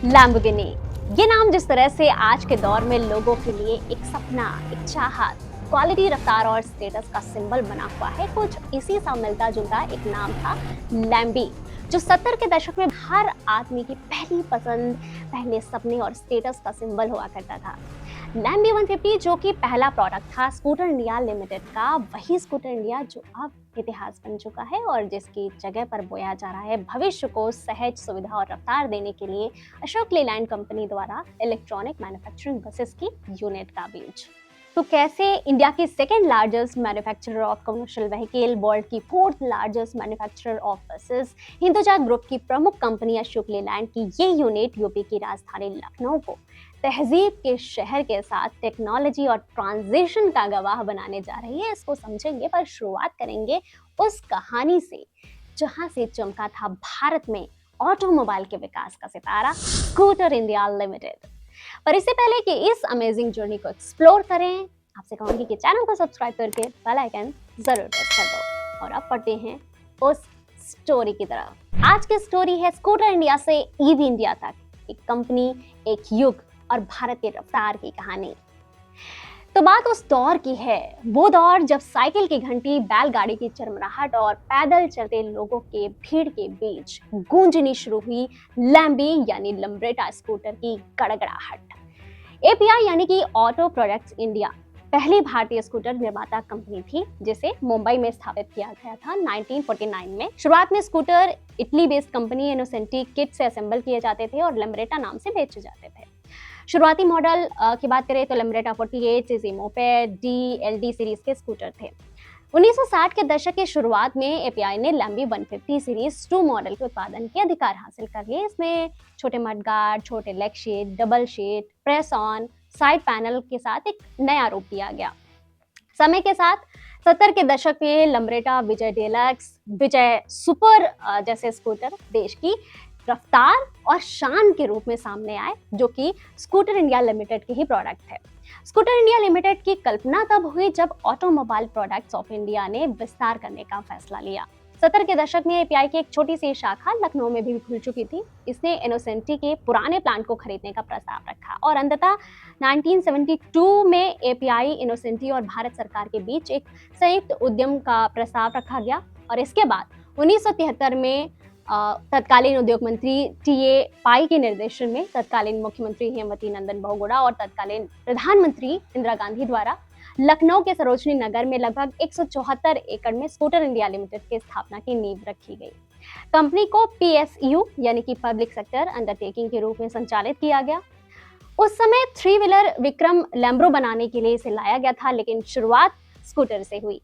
Lamborghini, ये नाम जिस तरह से आज के दौर में लोगों के लिए एक सपना, एक चाहत, क्वालिटी, रफ्तार और स्टेटस का सिंबल बना हुआ है, कुछ इसी सा मिलता जुलता एक नाम था लैम्बी, जो 70 के दशक में हर आदमी की पहली पसंद, पहले सपने और स्टेटस का सिंबल हुआ करता था। लैम्बी 150 जो कि पहला प्रोडक्ट था स्कूटर इंडिया लिमिटेड का, वही स्कूटर इंडिया जो अब इतिहास बन चुका है और जिसकी जगह पर बोया जा रहा है भविष्य को सहज, सुविधा और रफ्तार देने के लिए अशोक लेलैंड कंपनी द्वारा इलेक्ट्रॉनिक मैन्युफैक्चरिंग बसेस की यूनिट का बीज। तो कैसे इंडिया की second largest manufacturer of commercial vehicle, world की fourth largest manufacturer of buses, Hinduja group की प्रमुख कंपनी अशोक लेलैंड की ये यूनिट यूपी की राजधानी लखनऊ को तहजीब के शहर के साथ टेक्नोलॉजी और ट्रांजिशन का गवाह बनाने जा रही है, इसको समझेंगे। पर शुरुआत करेंगे उस कहानी से जहां से चमका था भारत में ऑटोमोबाइल के विकास का सितारा, स्कूटर इंडिया लिमिटेड। पर इससे पहले कि इस अमेजिंग जर्नी को एक्सप्लोर करें, आपसे कहूंगी कि चैनल को सब्सक्राइब करके बेल आइकन जरूर प्रेस कर दो। और अब पढ़ते हैं उस स्टोरी की तरफ। आज की स्टोरी है स्कूटर इंडिया से ईवी इंडिया तक, एक कंपनी, एक युग और भारत की रफ्तार की कहानी। तो बात उस दौर की है, वो दौर जब साइकिल की घंटी, बैलगाड़ी की चरमराहट और पैदल चलते लोगों के भीड़ के बीच गूंजनी शुरू हुई लैम्बी यानी लम्ब्रेटा स्कूटर की गड़गड़ाहट। एपीआई यानी कि ऑटो प्रोडक्ट्स इंडिया पहली भारतीय स्कूटर निर्माता कंपनी थी, जिसे मुंबई में स्थापित किया गया था 1949 में। शुरुआत में scooter Italy based company Innocenti kit से असेंबल किए जाते थे और लम्ब्रेटा नाम से बेचे जाते थे। शुरुआती मॉडल की बात करें तो Lambretta 48, CC moped, D, LD series के स्कूटर थे। 1960 के दशक की शुरुआत में एपीआई ने लैम्बी 150 सीरीज 2 मॉडल के उत्पादन के अधिकार हासिल कर लिए। इसमें छोटे मडगार्ड, छोटे leg sheet, double sheet, press on, side panel के साथ एक नया रूप दिया गया। समय के साथ 70 के दशक में लम्ब्रेटा, विजय डेलक्स, विजय सुपर जैसे स्कूटर देश की रफ्तार और शान के रूप में सामने आए, जो कि स्कूटर इंडिया लिमिटेड के ही प्रोडक्ट है। स्कूटर इंडिया लिमिटेड की कल्पना तब हुई जब ऑटोमोबाइल प्रोडक्ट्स ऑफ इंडिया ने विस्तार करने का फैसला लिया। 70 के दशक में एपीआई की एक छोटी सी शाखा लखनऊ में भी खुल चुकी थी। इसने इनोसेंटी के पुराने प्लांट को खरीदने का प्रस्ताव रखा और अंततः 1972 में एपीआई, इनोसेंटी और भारत सरकार के बीच एक संयुक्त उद्यम का प्रस्ताव रखा गया। और इसके बाद 1973 में तत्कालीन उद्योग मंत्री टीए पाई के निर्देशन में तत्कालीन मुख्यमंत्री हेमवती नंदन बहुगुणा और तत्कालीन प्रधानमंत्री इंदिरा गांधी द्वारा लखनऊ के सरोजनी नगर में लगभग 174 एकड़ में स्कूटर इंडिया लिमिटेड की स्थापना की नींव रखी गई। कंपनी को पीएसयू यानी कि पब्लिक सेक्टर अंडरटेकिंग के रूप में संचालित किया गया। उस समय 3 व्हीलर विक्रम लैम्ब्रो बनाने के लिए इसे लाया गया था, लेकिन शुरुआत स्कूटर से हुई।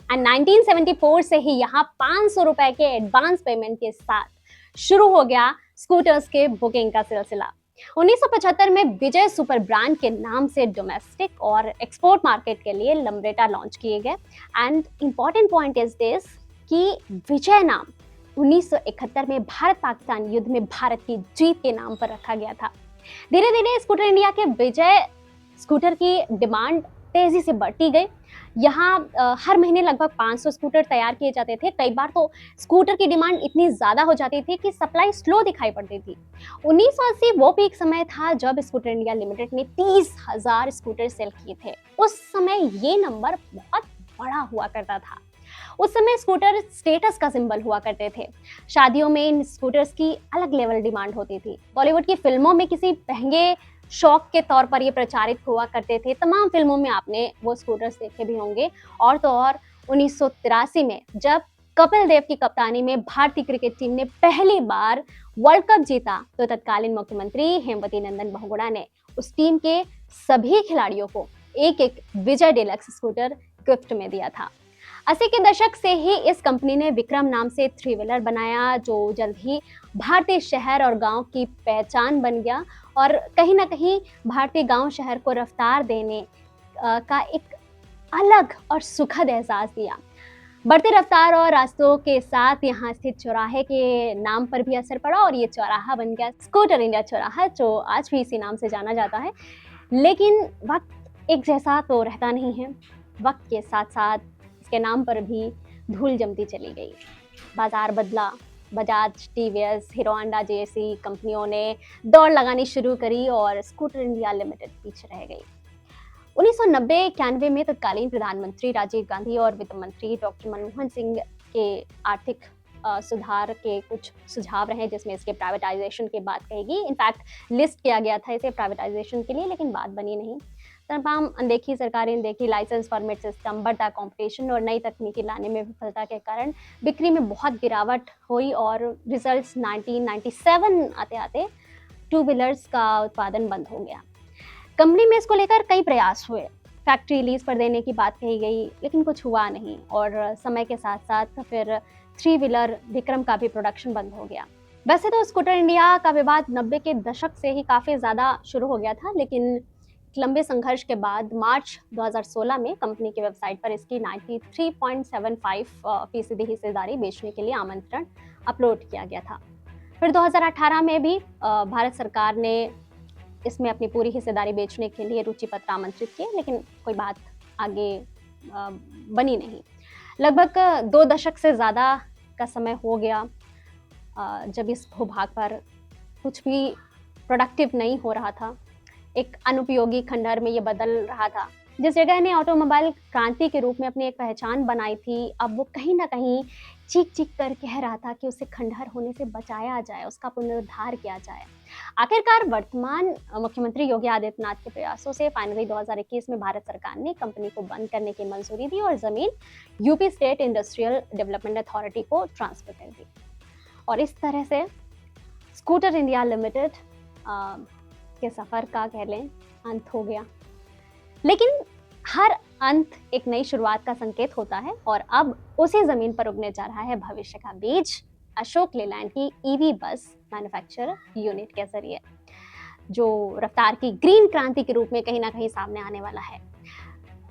एंड 1974 से ही यहाँ 500 रुपए के एडवांस पेमेंट के साथ शुरू हो गया स्कूटर्स के बुकिंग का सिलसिला। 1975 में विजय सुपर ब्रांड के नाम से डोमेस्टिक और एक्सपोर्ट मार्केट के लिए लम्ब्रेटा लॉन्च किए गए। And important point is this कि विजय नाम 1971 में भारत पाकिस्तान युद्ध में भारत की जीत के नाम पर रखा गया था। धीरे धीरे स्कूटर इंडिया के विजय स्कूटर की डिमांड तेजी से बढ़ती गई। यहाँ हर महीने लगभग 500 स्कूटर तैयार किए जाते थे। कई बार तो स्कूटर की डिमांड इतनी ज्यादा हो जाती थी कि सप्लाई स्लो दिखाई पड़ती थी। 1980 वो पीक समय था जब स्कूटर इंडिया लिमिटेड ने 30,000 स्कूटर सेल किए थे। उस समय ये नंबर बहुत बड़ा हुआ करता था। उस समय स्कूटर स्टेटस का सिंबल हुआ करते थे। शादियों में इन स्कूटर्स की अलग लेवल डिमांड होती थी। बॉलीवुड की फिल्मों में किसी महंगे शौक के तौर पर ये प्रचारित हुआ करते थे। तमाम फिल्मों में आपने वो स्कूटर्स देखे भी होंगे। और तो और 1983 में जब कपिल देव की कप्तानी में भारतीय क्रिकेट टीम ने पहली बार वर्ल्ड कप जीता, तो तत्कालीन मुख्यमंत्री हेमवती नंदन बहुगुणा ने उस टीम के सभी खिलाड़ियों को एक एक विजय डेलक्स स्कूटर गिफ्ट में दिया था। 80 के दशक से ही इस कंपनी ने विक्रम नाम से 3 व्हीलर बनाया, जो जल्द ही भारतीय शहर और गांव की पहचान बन गया और कहीं ना कहीं भारतीय गांव शहर को रफ्तार देने का एक अलग और सुखद एहसास दिया। बढ़ती रफ्तार और रास्तों के साथ यहाँ स्थित चौराहे के नाम पर भी असर पड़ा और ये चौराहा बन गया स्कूटर इंडिया चौराहा, जो आज भी इसी नाम से जाना जाता है। लेकिन वक्त एक जैसा तो रहता नहीं है। वक्त के साथ साथ इसके नाम पर भी धूल जमती चली गई। बाजार बदला, बजाज, टीवीएस, हीरो होंडा जैसी कंपनियों ने दौड़ लगानी शुरू करी और स्कूटर इंडिया लिमिटेड पीछे रह गई। 1990-91 में तत्कालीन प्रधानमंत्री राजीव गांधी और वित्त मंत्री डॉक्टर मनमोहन सिंह के आर्थिक सुधार के कुछ सुझाव रहे, जिसमें इसके प्राइवेटाइजेशन की बात कहेगी। इनफैक्ट लिस्ट किया गया था इसे प्राइवेटाइजेशन के लिए, लेकिन बात बनी नहीं। तमाम अनदेखी, सरकारी अनदेखी, लाइसेंस परमिट सिस्टम, बढ़ता कंपटीशन और नई तकनीकी लाने में विफलता के कारण बिक्री में बहुत गिरावट हुई और रिजल्ट्स 1997 आते आते टू व्हीलर्स का उत्पादन बंद हो गया। कंपनी में इसको लेकर कई प्रयास हुए, फैक्ट्री लीज पर देने की बात कही गई, लेकिन कुछ हुआ नहीं और समय के साथ साथ फिर थ्री व्हीलर विक्रम का भी प्रोडक्शन बंद हो गया। वैसे तो स्कूटर इंडिया का विवाद 90 के दशक से ही काफ़ी ज़्यादा शुरू हो गया था, लेकिन लंबे संघर्ष के बाद मार्च 2016 में कंपनी की वेबसाइट पर इसकी 93.75% हिस्सेदारी बेचने के लिए आमंत्रण अपलोड किया गया था। फिर 2018 में भी भारत सरकार ने इसमें अपनी पूरी हिस्सेदारी बेचने के लिए रुचि पत्र आमंत्रित किए, लेकिन कोई बात आगे बनी नहीं। लगभग 2 दशक से ज़्यादा का समय हो गया जब इस भूभाग पर कुछ भी प्रोडक्टिव नहीं हो रहा था, एक अनुपयोगी खंडहर में ये बदल रहा था। जिस जगह ने ऑटोमोबाइल क्रांति के रूप में अपनी एक पहचान बनाई थी, अब वो कहीं ना कहीं चीख चीख कर कह रहा था कि उसे खंडहर होने से बचाया जाए, उसका पुनरुद्धार किया जाए। आखिरकार वर्तमान मुख्यमंत्री योगी आदित्यनाथ के प्रयासों से फाइनली 2021 में भारत सरकार ने कंपनी को बंद करने की मंजूरी दी और जमीन UP state industrial development authority को ट्रांसफर कर दी। और इस तरह से स्कूटर इंडिया लिमिटेड के सफर का कह लें अंत हो गया। लेकिन हर अंत एक नई शुरुआत का संकेत होता है और अब उसी जमीन पर उगने जा रहा है भविष्य का बीज, अशोक लेलैंड की ईवी बस मैन्युफैक्चर यूनिट के जरिए, जो रफ्तार की ग्रीन क्रांति के रूप में कहीं ना कहीं सामने आने वाला है।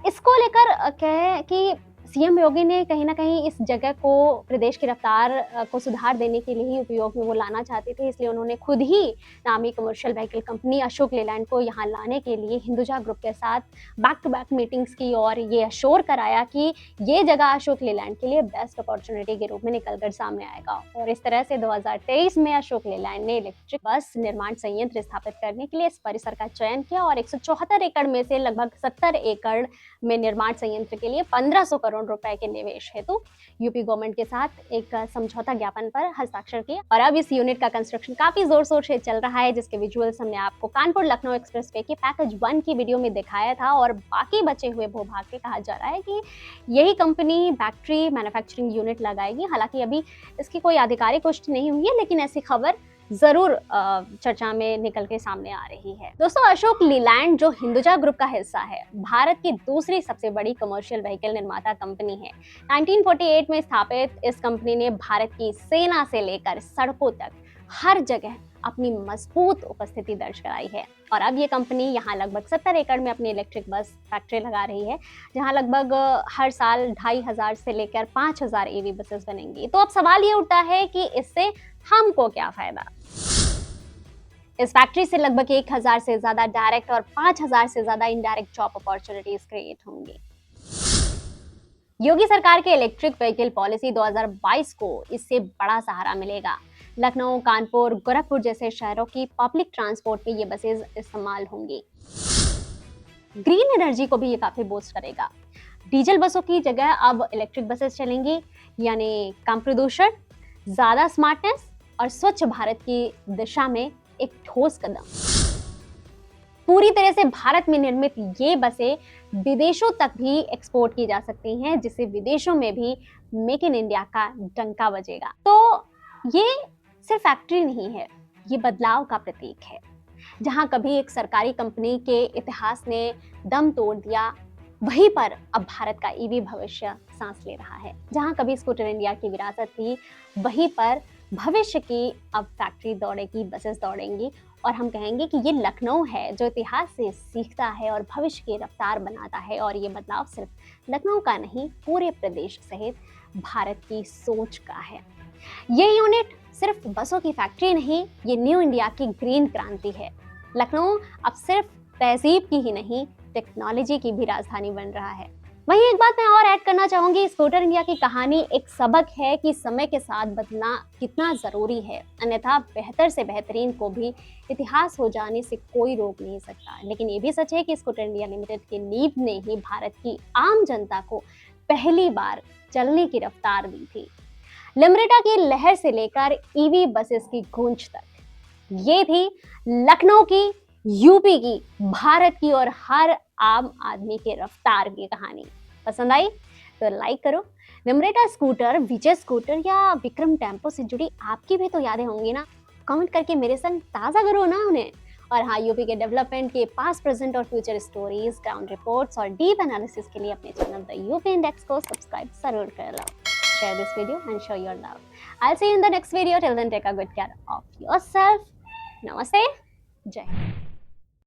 इसको लेकर कहे कि सीएम योगी ने कहीं ना कहीं इस जगह को प्रदेश की रफ्तार को सुधार देने के लिए ही उपयोग में वो लाना चाहते थे, इसलिए उन्होंने खुद ही नामी commercial vehicle company Ashok Leyland को यहाँ लाने के लिए हिंदुजा ग्रुप के साथ बैक टू बैक मीटिंग्स की और ये अश्योर कराया कि ये जगह अशोक लेलैंड के लिए बेस्ट अपॉर्चुनिटी के रूप में निकलकर सामने आएगा। और इस तरह से 2023 में अशोक लेलैंड ने इलेक्ट्रिक बस निर्माण संयंत्र स्थापित करने के लिए इस परिसर का चयन किया और 174 एकड़ में से लगभग 70 एकड़ में निर्माण संयंत्र के लिए 1500 करोड़ रुपए के निवेश हेतु यूपी गवर्नमेंट के साथ एक समझौता ज्ञापन पर हस्ताक्षर किया। और अब इस यूनिट का कंस्ट्रक्शन काफी जोर शोर से चल रहा है, जिसके विजुअल्स हमने आपको कानपुर लखनऊ एक्सप्रेसवे के पैकेज 1 की वीडियो में दिखाया था। और बाकी बचे हुए भूभाग के कहा जा रहा है कि यही कंपनी बैटरी मैन्युफैक्चरिंग यूनिट लगाएगी। हालांकि अभी इसकी कोई आधिकारिक पुष्टि नहीं हुई है, लेकिन ऐसी खबर जरूर चर्चा में निकल के सामने आ रही है। दोस्तों, अशोक लीलैंड जो हिंदुजा ग्रुप का हिस्सा है, भारत की दूसरी सबसे बड़ी कमर्शियल व्हीकल निर्माता कंपनी है। 1948 में स्थापित इस कंपनी ने भारत की सेना से लेकर सड़कों तक हर जगह अपनी मजबूत उपस्थिति दर्ज कराई है। और अब ये कंपनी यहाँ लगभग 70 एकड़ में अपनी इलेक्ट्रिक बस फैक्ट्री लगा रही है, जहाँ लगभग हर साल 2500 से लेकर 5000 ईवी बसेस बनेंगी। तो अब सवाल ये उठता है कि इससे हमको क्या फायदा। इस फैक्ट्री से लगभग 1000 से ज्यादा डायरेक्ट और 5000 से ज्यादा इनडायरेक्ट जॉब अपॉर्चुनिटीज क्रिएट होंगी। योगी सरकार के इलेक्ट्रिक व्हीकल पॉलिसी 2022 को इससे बड़ा सहारा मिलेगा। लखनऊ, कानपुर, गोरखपुर जैसे शहरों की पब्लिक ट्रांसपोर्ट में ये बसेस इस्तेमाल होंगी। ग्रीन एनर्जी को भी ये काफी बूस्ट करेगा। डीजल बसों की जगह अब इलेक्ट्रिक बसेस चलेंगी, यानी कम प्रदूषण, ज्यादा स्मार्टनेस और स्वच्छ भारत की दिशा में एक ठोस कदम। पूरी तरह से भारत में निर्मित ये बसें विदेशों तक भी एक्सपोर्ट की जा सकती हैं, जिससे विदेशों में भी मेक इन इंडिया का डंका बजेगा। तो ये सिर्फ फैक्ट्री नहीं है, ये बदलाव का प्रतीक है। जहां कभी एक सरकारी कंपनी के इतिहास ने दम तोड़ दिया, वहीं पर अब भारत का ईवी भविष्य सांस ले रहा है। जहां कभी स्कूटर इंडिया की विरासत थी, वहीं पर भविष्य की अब फैक्ट्री दौड़ेगी, बसेस दौड़ेंगी और हम कहेंगे कि ये लखनऊ है जो इतिहास से सीखता है और भविष्य की रफ्तार बनाता है। और ये बदलाव सिर्फ लखनऊ का नहीं, पूरे प्रदेश सहित भारत की सोच का है। ये यूनिट सिर्फ बसों की फैक्ट्री नहीं, ये न्यू इंडिया की ग्रीन क्रांति है। लखनऊ अब सिर्फ तहजीब की ही नहीं, टेक्नोलॉजी की भी राजधानी बन रहा है। वहीं एक बात मैं और ऐड करना चाहूंगी, स्कूटर इंडिया की कहानी एक सबक है कि समय के साथ बदलना कितना जरूरी है, अन्यथा बेहतर से बेहतरीन को भी इतिहास हो जाने से कोई रोक नहीं सकता। लेकिन ये भी सच है कि स्कूटर इंडिया लिमिटेड की नींव ने ही भारत की आम जनता को पहली बार चलने की रफ्तार दी थी। लिमरेटा की लहर से लेकर ईवी बसेस की गूंज तक, ये थी लखनऊ की, यूपी की, भारत की और हर आम आदमी के रफ्तार की कहानी। पसंद आई तो लाइक करो। निमरेटा स्कूटर, विजय स्कूटर या विक्रम टेम्पो से जुड़ी आपकी भी तो यादें होंगी ना, कमेंट करके मेरे संग ताज़ा करो ना उन्हें। और हाँ, यूपी के डेवलपमेंट के पास्ट, प्रेजेंट और फ्यूचर स्टोरीज, ग्राउंड रिपोर्ट्स और डीप एनालिसिस के लिए अपने चैनल द यूपी इंडेक्स को सब्सक्राइब जरूर कर लो। Share this video and show your love. I'll see you in the next video. Till then, take a good care of yourself. Namaste. Jai Hind.